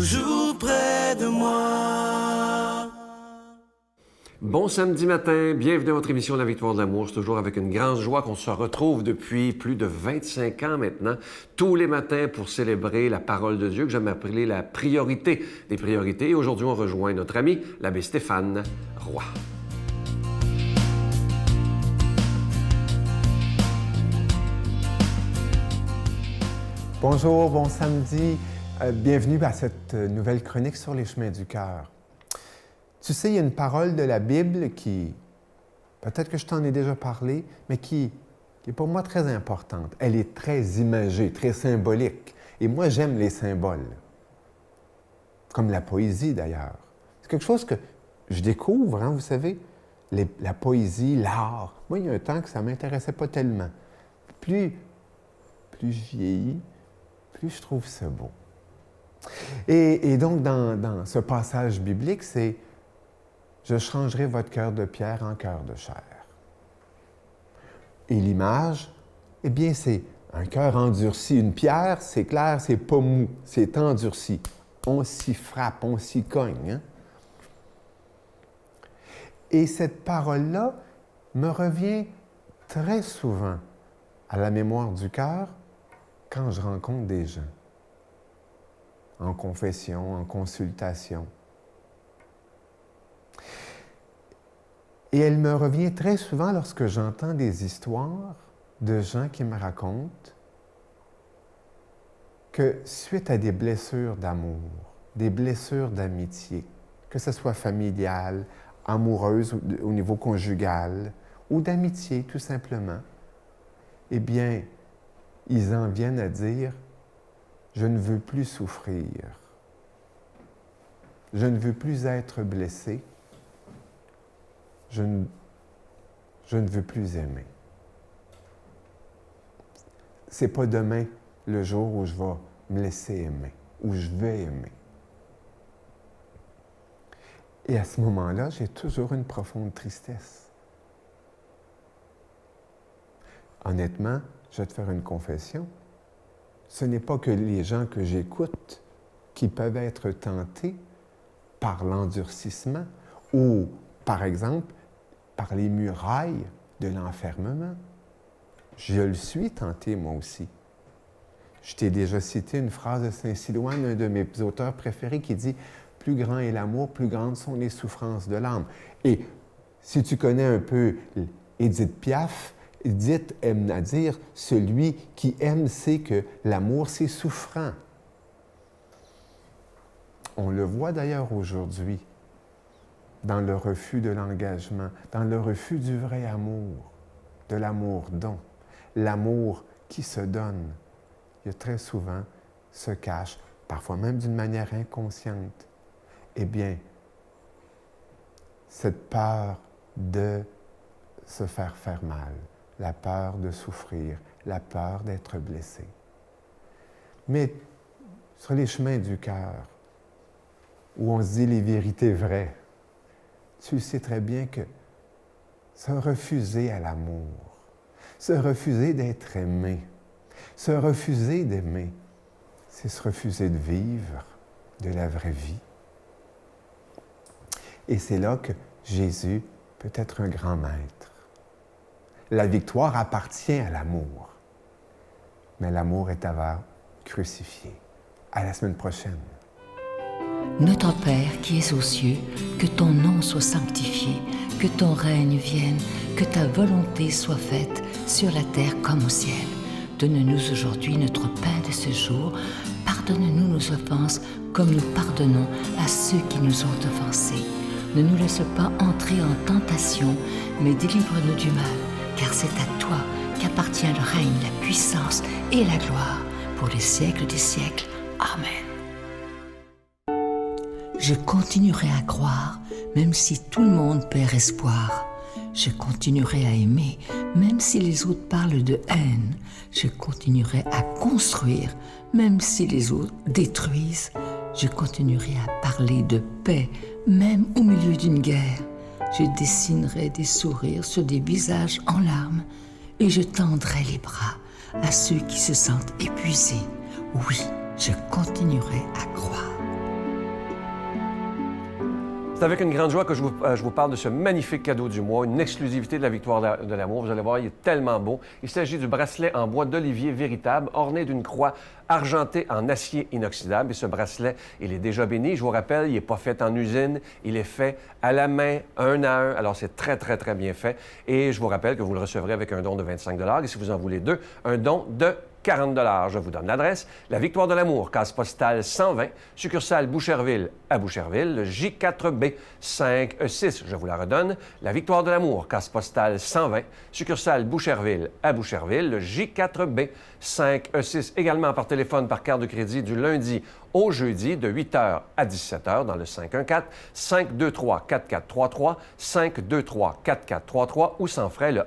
toujours près de moi. Bon samedi matin, bienvenue à votre émission La Victoire de l'amour. C'est toujours avec une grande joie qu'on se retrouve depuis plus de 25 ans maintenant, tous les matins pour célébrer la parole de Dieu que j'aime appeler la priorité des priorités. Et aujourd'hui, on rejoint notre ami, l'abbé Stéphane Roy. Bonjour, bon samedi. Bienvenue à cette nouvelle chronique sur les chemins du cœur. Tu sais, il y a une parole de la Bible qui, peut-être que je t'en ai déjà parlé, mais qui est pour moi très importante. Elle est très imagée, très symbolique. Et moi, j'aime les symboles. Comme la poésie, d'ailleurs. C'est quelque chose que je découvre, hein, vous savez, la poésie, l'art. Moi, il y a un temps que ça ne m'intéressait pas tellement. Plus je vieillis, plus je trouve ça beau. Et donc, dans ce passage biblique, c'est « Je changerai votre cœur de pierre en cœur de chair ». Et l'image, eh bien, c'est un cœur endurci. Une pierre, c'est clair, c'est pas mou, c'est endurci. On s'y frappe, on s'y cogne. Hein? Et cette parole-là me revient très souvent à la mémoire du cœur quand je rencontre des gens, en confession, en consultation. Et elle me revient très souvent lorsque j'entends des histoires de gens qui me racontent que suite à des blessures d'amour, des blessures d'amitié, que ce soit familiale, amoureuse au niveau conjugal ou d'amitié tout simplement, eh bien, ils en viennent à dire « Je ne veux plus souffrir. Je ne veux plus être blessé. Je ne veux plus aimer. » C'est pas demain le jour où je vais me laisser aimer, où je vais aimer. Et à ce moment-là, j'ai toujours une profonde tristesse. Honnêtement, je vais te faire une confession. Ce n'est pas que les gens que j'écoute qui peuvent être tentés par l'endurcissement ou, par exemple, par les murailles de l'enfermement. Je le suis tenté, moi aussi. Je t'ai déjà cité une phrase de Saint-Silouan, un de mes auteurs préférés, qui dit « Plus grand est l'amour, plus grandes sont les souffrances de l'âme ». Et si tu connais un peu Édith Piaf, Édith aime à dire « Celui qui aime sait que l'amour, c'est souffrant ». On le voit d'ailleurs aujourd'hui dans le refus de l'engagement, dans le refus du vrai amour, de l'amour don, l'amour qui se donne. Il y a très souvent se cache, parfois même d'une manière inconsciente, eh bien, cette peur de se faire mal, la peur de souffrir, la peur d'être blessé. Mais sur les chemins du cœur, où on se dit les vérités vraies, tu sais très bien que se refuser à l'amour, se refuser d'être aimé, se refuser d'aimer, c'est se refuser de vivre de la vraie vie. Et c'est là que Jésus peut être un grand maître. La victoire appartient à l'amour, mais l'amour est avant crucifié. À la semaine prochaine. Notre Père qui es aux cieux, que ton nom soit sanctifié, que ton règne vienne, que ta volonté soit faite sur la terre comme au ciel. Donne-nous aujourd'hui notre pain de ce jour. Pardonne-nous nos offenses comme nous pardonnons à ceux qui nous ont offensés. Ne nous laisse pas entrer en tentation, mais délivre-nous du mal, car c'est à toi qu'appartient le règne, la puissance et la gloire pour les siècles des siècles. Amen. Je continuerai à croire, même si tout le monde perd espoir. Je continuerai à aimer, même si les autres parlent de haine. Je continuerai à construire, même si les autres détruisent. Je continuerai à parler de paix, même au milieu d'une guerre. Je dessinerai des sourires sur des visages en larmes et je tendrai les bras à ceux qui se sentent épuisés. Oui, je continuerai à croire. C'est avec une grande joie que je vous parle de ce magnifique cadeau du mois, une exclusivité de la Victoire de l'amour. Vous allez voir, il est tellement beau. Il s'agit du bracelet en bois d'olivier véritable, orné d'une croix argentée en acier inoxydable. Et ce bracelet, il est déjà béni. Je vous rappelle, il n'est pas fait en usine, il est fait à la main, un à un. Alors, c'est très, très, très bien fait. Et je vous rappelle que vous le recevrez avec un don de 25 $. Et si vous en voulez deux, un don de 40 $. Je vous donne l'adresse. La Victoire de l'amour, case postale 120, succursale Boucherville à Boucherville, le J4B 5E6. Je vous la redonne. La Victoire de l'amour, case postale 120, succursale Boucherville à Boucherville, le J4B 5E6. Également par téléphone, par carte de crédit du lundi au jeudi de 8h à 17h dans le 514-523-4433, 523-4433 ou sans frais le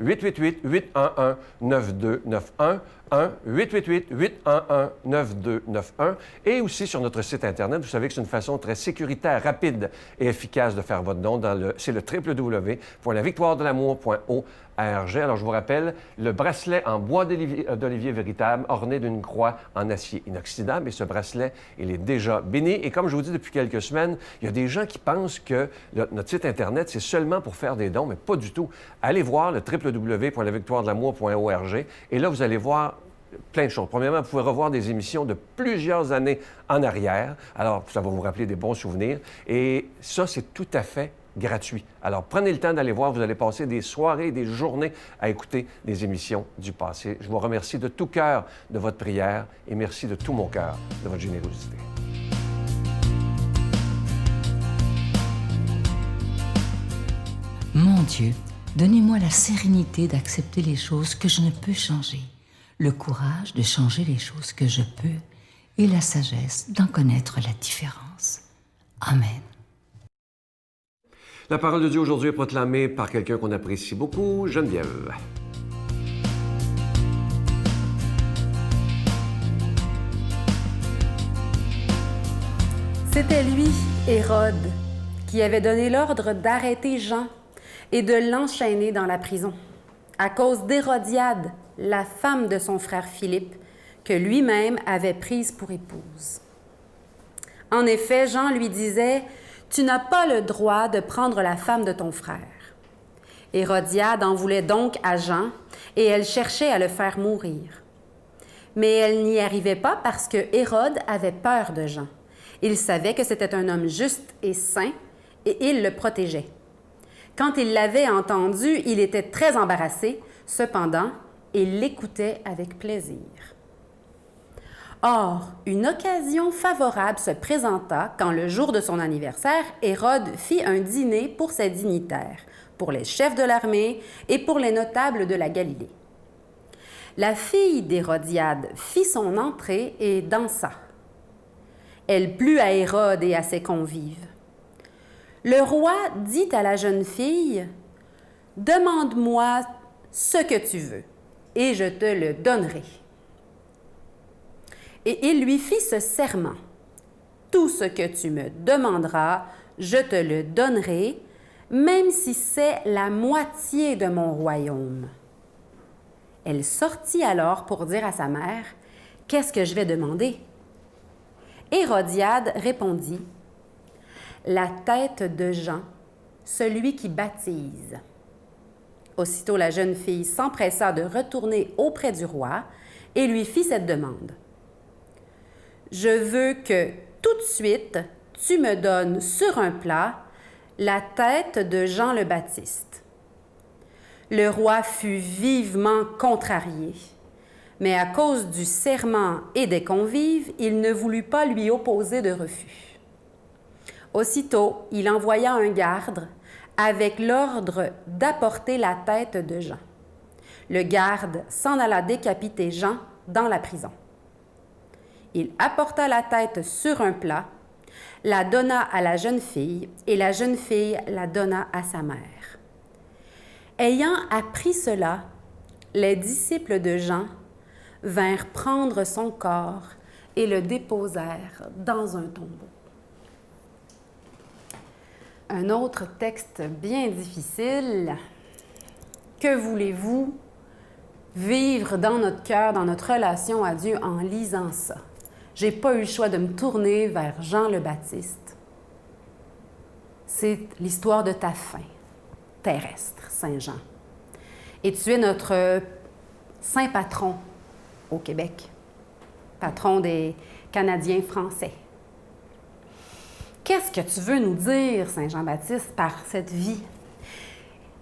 1-888-811-9291, 1-888-811-9291 et aussi sur notre site Internet. Vous savez que c'est une façon très sécuritaire, rapide et efficace de faire votre don. C'est le www.lavictoiredelamour.org. Alors, je vous rappelle, le bracelet en bois d'olivier véritable, orné d'une croix en acier inoxydable. Et ce bracelet, il est déjà béni. Et comme je vous dis depuis quelques semaines, il y a des gens qui pensent que notre site Internet, c'est seulement pour faire des dons, mais pas du tout. Allez voir le www.lavictoiredelamour.org. Et là, vous allez voir plein de choses. Premièrement, vous pouvez revoir des émissions de plusieurs années en arrière. Alors, ça va vous rappeler des bons souvenirs. Et ça, c'est tout à fait gratuit. Alors, prenez le temps d'aller voir. Vous allez passer des soirées, des journées à écouter des émissions du passé. Je vous remercie de tout cœur de votre prière et merci de tout mon cœur de votre générosité. Mon Dieu, donnez-moi la sérénité d'accepter les choses que je ne peux changer, le courage de changer les choses que je peux et la sagesse d'en connaître la différence. Amen. La parole de Dieu aujourd'hui est proclamée par quelqu'un qu'on apprécie beaucoup, Geneviève. C'était lui, Hérode, qui avait donné l'ordre d'arrêter Jean et de l'enchaîner dans la prison, à cause d'Hérodiade, la femme de son frère Philippe, que lui-même avait prise pour épouse. En effet, Jean lui disait: « Tu n'as pas le droit de prendre la femme de ton frère. » Hérodiade en voulait donc à Jean, et elle cherchait à le faire mourir. Mais elle n'y arrivait pas parce que Hérode avait peur de Jean. Il savait que c'était un homme juste et saint, et il le protégeait. Quand il l'avait entendu, il était très embarrassé. Cependant, il l'écoutait avec plaisir. Or, une occasion favorable se présenta quand, le jour de son anniversaire, Hérode fit un dîner pour ses dignitaires, pour les chefs de l'armée et pour les notables de la Galilée. La fille d'Hérodiade fit son entrée et dansa. Elle plut à Hérode et à ses convives. Le roi dit à la jeune fille: « Demande-moi ce que tu veux, et je te le donnerai. » Et il lui fit ce serment: « Tout ce que tu me demanderas, je te le donnerai, même si c'est la moitié de mon royaume. » Elle sortit alors pour dire à sa mère: « Qu'est-ce que je vais demander? » Hérodiade répondit: « La tête de Jean, celui qui baptise. » Aussitôt la jeune fille s'empressa de retourner auprès du roi et lui fit cette demande: « Je veux que, tout de suite, tu me donnes sur un plat la tête de Jean le Baptiste. » Le roi fut vivement contrarié, mais à cause du serment et des convives, il ne voulut pas lui opposer de refus. Aussitôt, il envoya un garde avec l'ordre d'apporter la tête de Jean. Le garde s'en alla décapiter Jean dans la prison. Il apporta la tête sur un plat, la donna à la jeune fille, et la jeune fille la donna à sa mère. Ayant appris cela, les disciples de Jean vinrent prendre son corps et le déposèrent dans un tombeau. Un autre texte bien difficile. Que voulez-vous vivre dans notre cœur, dans notre relation à Dieu en lisant ça? J'ai pas eu le choix de me tourner vers Jean le Baptiste. c'est l'histoire de ta fin terrestre, Saint Jean. Et tu es notre saint patron au Québec, patron des Canadiens français. Qu'est-ce que tu veux nous dire, Saint Jean-Baptiste, par cette vie?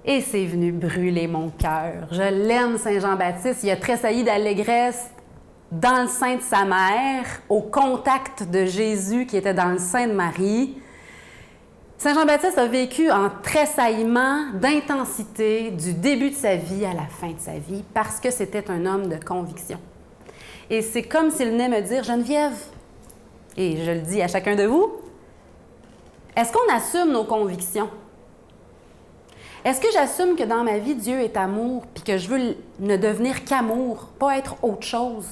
Et c'est venu brûler mon cœur. Je l'aime, Saint Jean-Baptiste. Il a tressailli d'allégresse dans le sein de sa mère, au contact de Jésus qui était dans le sein de Marie. Saint Jean-Baptiste a vécu en tressaillement d'intensité du début de sa vie à la fin de sa vie parce que c'était un homme de conviction. Et c'est comme s'il venait me dire, Geneviève, et je le dis à chacun de vous, est-ce qu'on assume nos convictions? Est-ce que j'assume que dans ma vie, Dieu est amour, puis que je veux ne devenir qu'amour, pas être autre chose?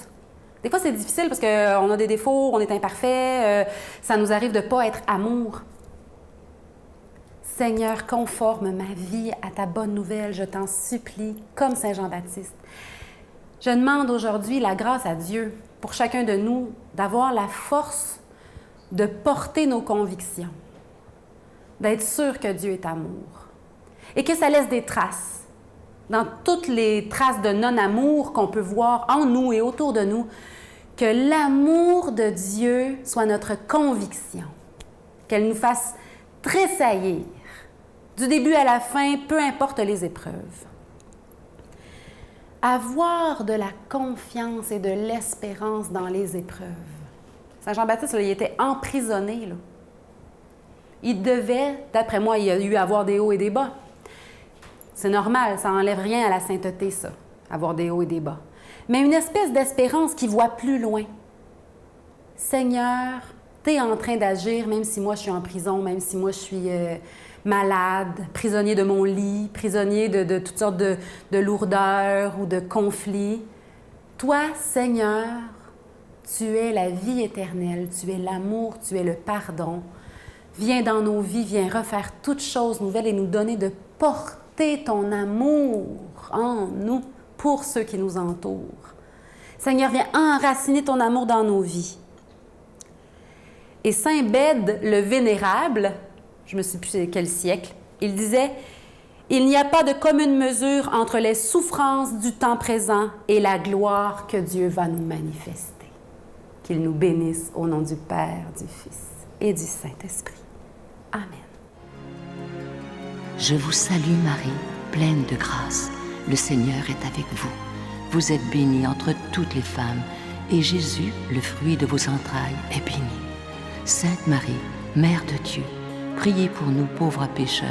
Des fois, c'est difficile parce qu'on a des défauts, on est imparfait, ça nous arrive de ne pas être amour. Seigneur, conforme ma vie à ta bonne nouvelle, je t'en supplie, comme Saint Jean-Baptiste. Je demande aujourd'hui la grâce à Dieu pour chacun de nous d'avoir la force de porter nos convictions, d'être sûr que Dieu est amour et que ça laisse des traces. Dans toutes les traces de non-amour qu'on peut voir en nous et autour de nous, que l'amour de Dieu soit notre conviction, qu'elle nous fasse tressaillir du début à la fin, peu importe les épreuves. Avoir de la confiance et de l'espérance dans les épreuves. Saint Jean-Baptiste, là, il était emprisonné. Là. Il devait, d'après moi, il y a eu à avoir des hauts et des bas. C'est normal, ça n'enlève rien à la sainteté, ça, avoir des hauts et des bas. Mais une espèce d'espérance qui voit plus loin. Seigneur, tu es en train d'agir, même si moi je suis en prison, même si moi je suis malade, prisonnier de mon lit, prisonnier de toutes sortes de lourdeurs ou de conflits. Toi, Seigneur, tu es la vie éternelle, tu es l'amour, tu es le pardon. Viens dans nos vies, viens refaire toutes choses nouvelles et nous donner de porter ton amour en nous pour ceux qui nous entourent. Seigneur, viens enraciner ton amour dans nos vies. Et Saint Bède le Vénérable, je ne me souviens plus quel siècle, il disait « Il n'y a pas de commune mesure entre les souffrances du temps présent et la gloire que Dieu va nous manifester. » Qu'il nous bénisse au nom du Père, du Fils et du Saint-Esprit. Amen. Je vous salue Marie, pleine de grâce. Le Seigneur est avec vous. Vous êtes bénie entre toutes les femmes, et Jésus, le fruit de vos entrailles, est béni. Sainte Marie, Mère de Dieu, priez pour nous pauvres pécheurs,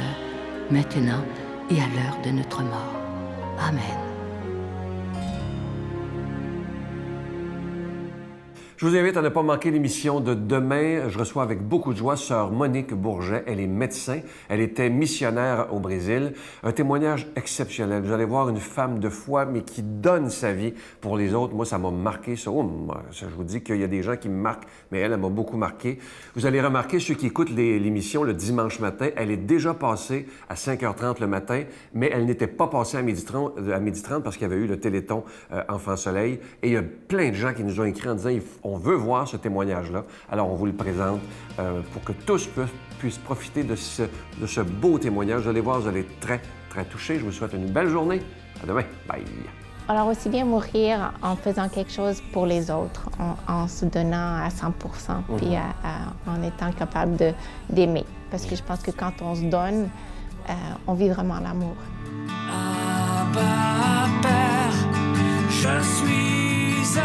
maintenant et à l'heure de notre mort. Amen. Je vous invite à ne pas manquer l'émission de demain. Je reçois avec beaucoup de joie sœur Monique Bourget. Elle est médecin. Elle était missionnaire au Brésil. Un témoignage exceptionnel. Vous allez voir une femme de foi, mais qui donne sa vie pour les autres. Moi, ça m'a marqué. Ça, je vous dis qu'il y a des gens qui me marquent, mais elle m'a beaucoup marqué. Vous allez remarquer, ceux qui écoutent l'émission le dimanche matin, elle est déjà passée à 5h30 le matin, mais elle n'était pas passée à 12h30 parce qu'il y avait eu le Téléthon Enfant Soleil. Et il y a plein de gens qui nous ont écrit en disant on veut voir ce témoignage-là. Alors, on vous le présente pour que tous puissent profiter de ce beau témoignage. Vous allez voir, vous allez être très, très touchés. Je vous souhaite une belle journée. À demain. Bye. Alors, aussi bien mourir en faisant quelque chose pour les autres, en se donnant à 100%, puis en étant capable d'aimer. Parce que je pense que quand on se donne, on vit vraiment l'amour. Abba, Père, je suis